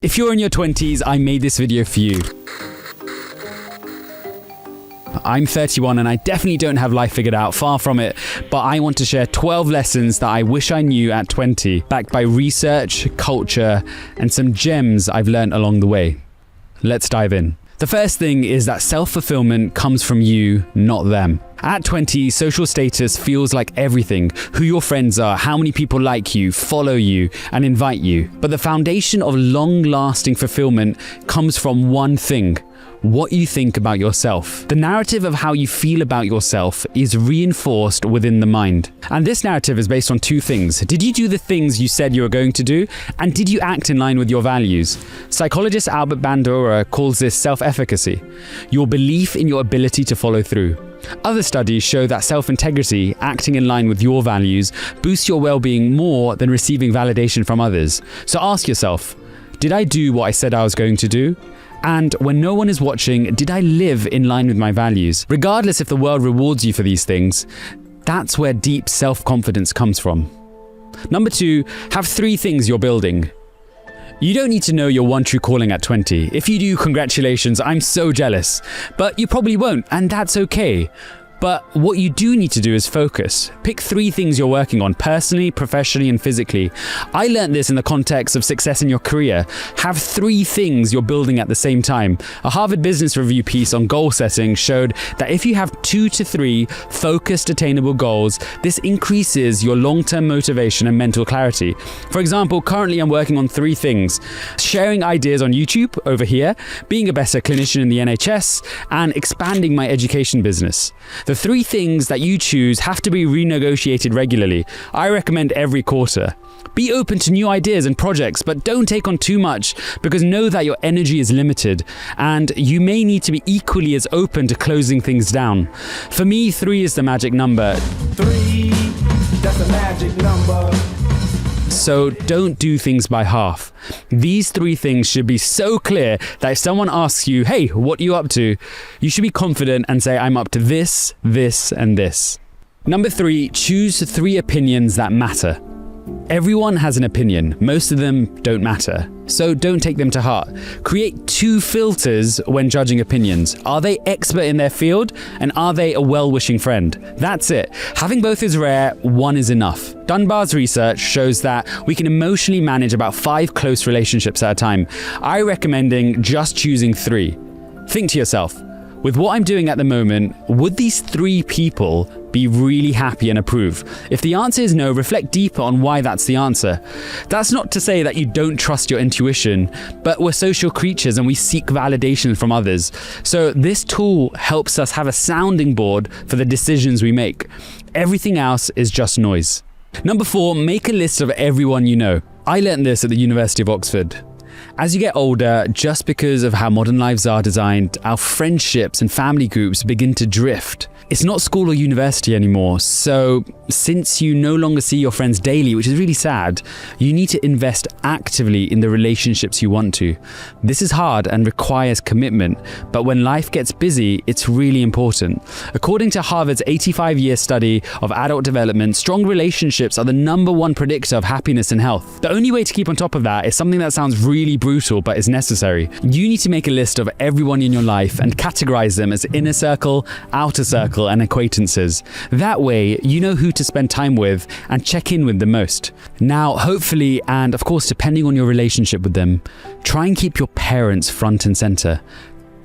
If you're in your 20s, I made this video for you. I'm 31 and I definitely don't have life figured out, far from it, but I want to share 12 lessons that I wish I knew at 20, backed by research, culture, and some gems I've learned along the way. Let's dive in. The first thing is that self-fulfillment comes from you, not them. At 20, social status feels like everything: who your friends are, how many people like you, follow you, and invite you. But the foundation of long-lasting fulfillment comes from one thing: what you think about yourself. The narrative of how you feel about yourself is reinforced within the mind. And this narrative is based on two things. Did you do the things you said you were going to do? And did you act in line with your values? Psychologist Albert Bandura calls this self-efficacy, your belief in your ability to follow through. Other studies show that self-integrity, acting in line with your values, boosts your well-being more than receiving validation from others. So ask yourself, did I do what I said I was going to do? And when no one is watching, did I live in line with my values? Regardless if the world rewards you for these things, that's where deep self-confidence comes from. Number 2, have 3 things you're building. You don't need to know your one true calling at 20. If you do, congratulations, I'm so jealous. But you probably won't, and that's okay. But what you do need to do is focus. Pick 3 things you're working on, personally, professionally, and physically. I learned this in the context of success in your career. Have 3 things you're building at the same time. A Harvard Business Review piece on goal setting showed that if you have 2 to 3 focused, attainable goals, this increases your long-term motivation and mental clarity. For example, currently I'm working on 3 things: sharing ideas on YouTube over here, being a better clinician in the NHS, and expanding my education business. The 3 things that you choose have to be renegotiated regularly. I recommend every quarter. Be open to new ideas and projects, but don't take on too much, because know that your energy is limited and you may need to be equally as open to closing things down. For me, 3 is the magic number. 3, that's the magic number. So don't do things by half. These 3 things should be so clear that if someone asks you, hey, what are you up to? You should be confident and say, I'm up to this, this, and this. Number 3, choose 3 opinions that matter. Everyone has an opinion. Most of them don't matter. So don't take them to heart. Create 2 filters when judging opinions. Are they expert in their field? And are they a well-wishing friend? That's it. Having both is rare, 1 is enough. Dunbar's research shows that we can emotionally manage about 5 close relationships at a time. I'm recommending just choosing 3. Think to yourself, with what I'm doing at the moment, would these 3 people be really happy and approve? If the answer is no, reflect deeper on why that's the answer. That's not to say that you don't trust your intuition, but we're social creatures and we seek validation from others. So this tool helps us have a sounding board for the decisions we make. Everything else is just noise. Number 4, make a list of everyone you know. I learned this at the University of Oxford. As you get older, just because of how modern lives are designed, our friendships and family groups begin to drift. It's not school or university anymore, so since you no longer see your friends daily, which is really sad, you need to invest actively in the relationships you want to. This is hard and requires commitment, but when life gets busy, it's really important. According to Harvard's 85-year study of adult development, strong relationships are the #1 predictor of happiness and health. The only way to keep on top of that is something that sounds really brutal, but is necessary. You need to make a list of everyone in your life and categorize them as inner circle, outer circle, and acquaintances. That way, you know who to spend time with and check in with the most. Now, hopefully, and of course, depending on your relationship with them, try and keep your parents front and center.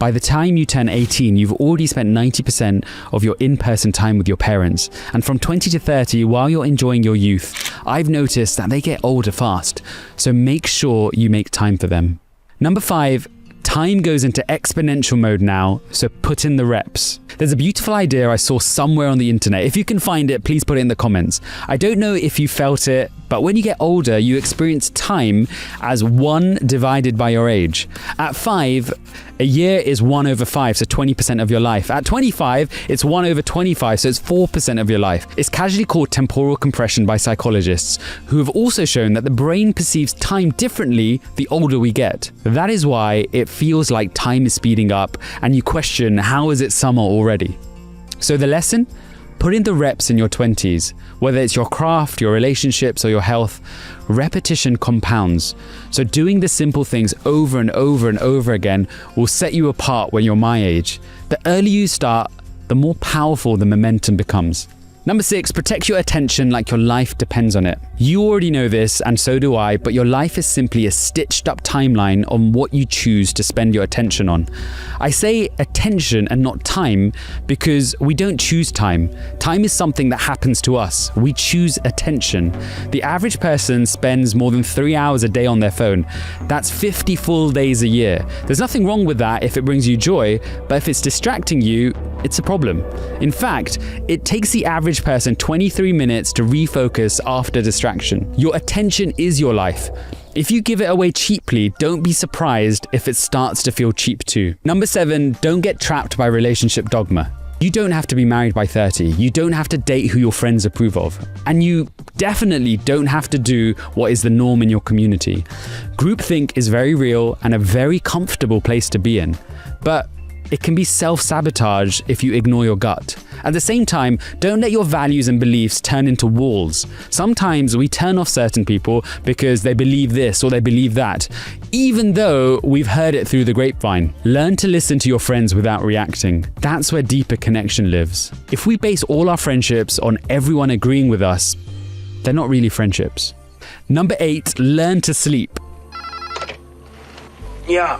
By the time you turn 18, you've already spent 90% of your in-person time with your parents. And from 20 to 30, while you're enjoying your youth, I've noticed that they get older fast. So make sure you make time for them. Number 5, time goes into exponential mode now, so put in the reps. There's a beautiful idea I saw somewhere on the internet. If you can find it, please put it in the comments. I don't know if you felt it, but when you get older, you experience time as 1 divided by your age. At 5, a year is 1/5, so 20% of your life. At 25, it's 1/25, so it's 4% of your life. It's casually called temporal compression by psychologists, who have also shown that the brain perceives time differently the older we get. That is why it feels like time is speeding up, and you question, how is it summer already? So the lesson? Put in the reps in your 20s, whether it's your craft, your relationships, or your health. Repetition compounds. So doing the simple things over and over and over again will set you apart when you're my age. The earlier you start, the more powerful the momentum becomes. Number 6, protect your attention like your life depends on it. You already know this, and so do I, but your life is simply a stitched up timeline on what you choose to spend your attention on. I say attention and not time because we don't choose time. Time is something that happens to us. We choose attention. The average person spends more than 3 hours a day on their phone. That's 50 full days a year. There's nothing wrong with that if it brings you joy, but if it's distracting you, it's a problem. In fact, it takes the average person 23 minutes to refocus after distraction. Your attention is your life. If you give it away cheaply, don't be surprised if it starts to feel cheap too. Number 7, don't get trapped by relationship dogma. You don't have to be married by 30. You don't have to date who your friends approve of. And you definitely don't have to do what is the norm in your community. Groupthink is very real and a very comfortable place to be in. But it can be self-sabotage if you ignore your gut. At the same time, don't let your values and beliefs turn into walls. Sometimes we turn off certain people because they believe this or they believe that, even though we've heard it through the grapevine. Learn to listen to your friends without reacting. That's where deeper connection lives. If we base all our friendships on everyone agreeing with us, they're not really friendships. Number 8, learn to sleep. Yeah.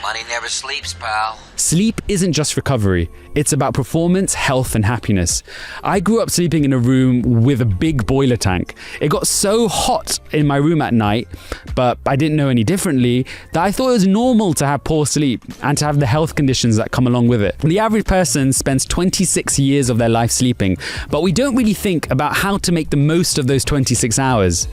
Money never sleeps, pal. Sleep isn't just recovery. It's about performance, health, and happiness. I grew up sleeping in a room with a big boiler tank. It got so hot in my room at night, but I didn't know any differently, that I thought it was normal to have poor sleep and to have the health conditions that come along with it. The average person spends 26 years of their life sleeping, but we don't really think about how to make the most of those 26 hours.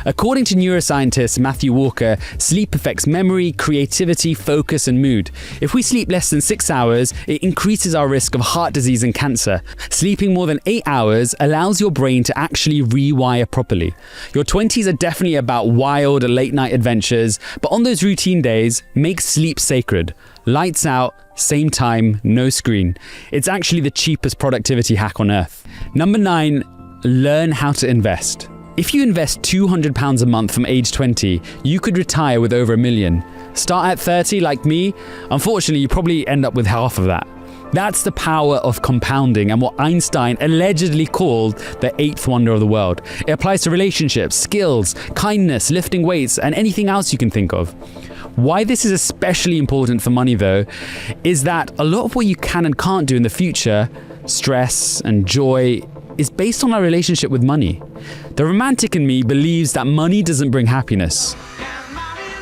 According to neuroscientist Matthew Walker, sleep affects memory, creativity, focus, and mood. If we sleep less than 6 hours, it increases our risk of heart disease and cancer. Sleeping more than 8 hours allows your brain to actually rewire properly. Your 20s are definitely about wild late night adventures, but on those routine days, make sleep sacred. Lights out, same time, no screen. It's actually the cheapest productivity hack on earth. Number 9, learn how to invest. If you invest £200 a month from age 20, you could retire with over $1 million. Start at 30 like me, unfortunately you probably end up with half of that. That's the power of compounding and what Einstein allegedly called the 8th wonder of the world. It applies to relationships, skills, kindness, lifting weights, and anything else you can think of. Why this is especially important for money though, is that a lot of what you can and can't do in the future, stress and joy, is based on our relationship with money. The romantic in me believes that money doesn't bring happiness.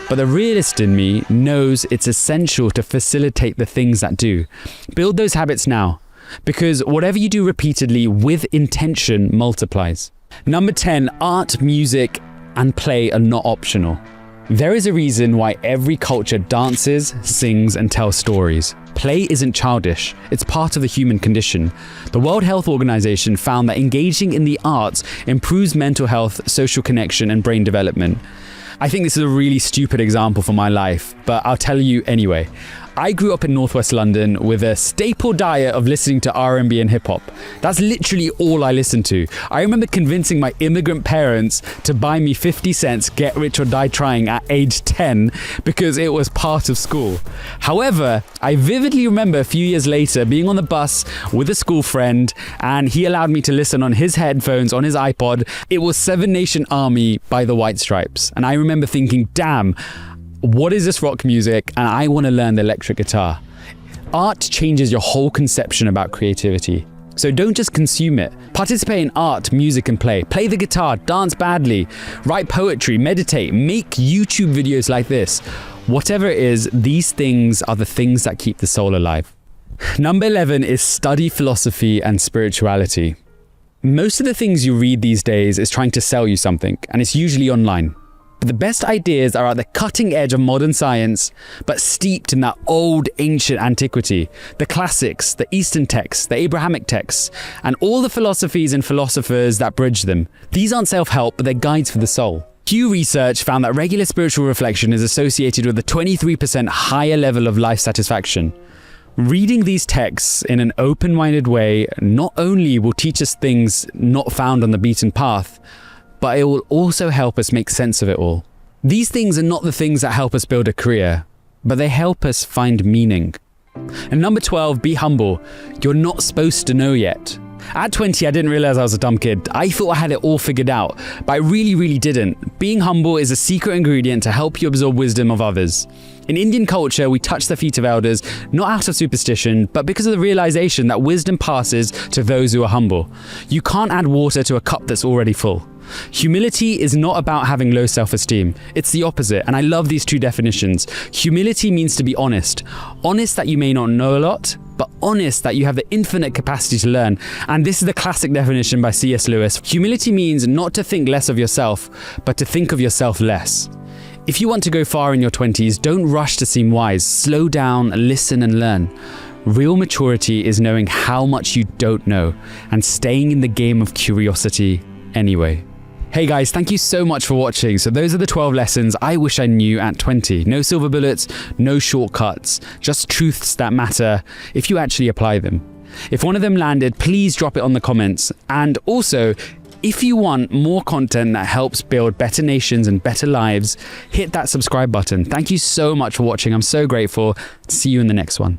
But the realist in me knows it's essential to facilitate the things that do. Build those habits now, because whatever you do repeatedly with intention multiplies. Number 10, art, music, and play are not optional. There is a reason why every culture dances, sings, and tells stories. Play isn't childish, it's part of the human condition. The World Health Organization found that engaging in the arts improves mental health, social connection, and brain development. I think this is a really stupid example for my life, but I'll tell you anyway. I grew up in northwest London with a staple diet of listening to R&B and hip hop. That's literally all I listened to. I remember convincing my immigrant parents to buy me 50 Cent's Get Rich or Die Trying at age 10 because it was part of school. However, I vividly remember a few years later being on the bus with a school friend and he allowed me to listen on his headphones on his iPod. It was Seven Nation Army by the White Stripes. And I remember thinking, damn, what is this rock music? And I want to learn the electric guitar. Art changes your whole conception about creativity. So don't just consume it. Participate in art, music, and play. Play the guitar, dance badly, write poetry, meditate, make YouTube videos like this. Whatever it is, these things are the things that keep the soul alive. Number 11 is study philosophy and spirituality. Most of the things you read these days is trying to sell you something, and it's usually online. But the best ideas are at the cutting edge of modern science, but steeped in that old ancient antiquity. The classics, the Eastern texts, the Abrahamic texts, and all the philosophies and philosophers that bridge them. These aren't self-help, but they're guides for the soul. Pew Research found that regular spiritual reflection is associated with a 23% higher level of life satisfaction. Reading these texts in an open-minded way not only will teach us things not found on the beaten path, but it will also help us make sense of it all. These things are not the things that help us build a career, but they help us find meaning. And number 12, be humble. You're not supposed to know yet. At 20, I didn't realize I was a dumb kid. I thought I had it all figured out, but I really didn't. Being humble is a secret ingredient to help you absorb wisdom of others. In Indian culture, we touch the feet of elders, not out of superstition, but because of the realization that wisdom passes to those who are humble. You can't add water to a cup that's already full. Humility is not about having low self-esteem. It's the opposite, and I love these two definitions. Humility means to be honest. Honest that you may not know a lot, but honest that you have the infinite capacity to learn. And this is the classic definition by C.S. Lewis. Humility means not to think less of yourself, but to think of yourself less. If you want to go far in your 20s, don't rush to seem wise. Slow down, listen and learn. Real maturity is knowing how much you don't know and staying in the game of curiosity anyway. Hey guys, thank you so much for watching. So those are the 12 lessons I wish I knew at 20. No silver bullets, no shortcuts, just truths that matter if you actually apply them. If one of them landed, please drop it on the comments. And also, if you want more content that helps build better nations and better lives, hit that subscribe button. Thank you so much for watching. I'm so grateful. See you in the next one.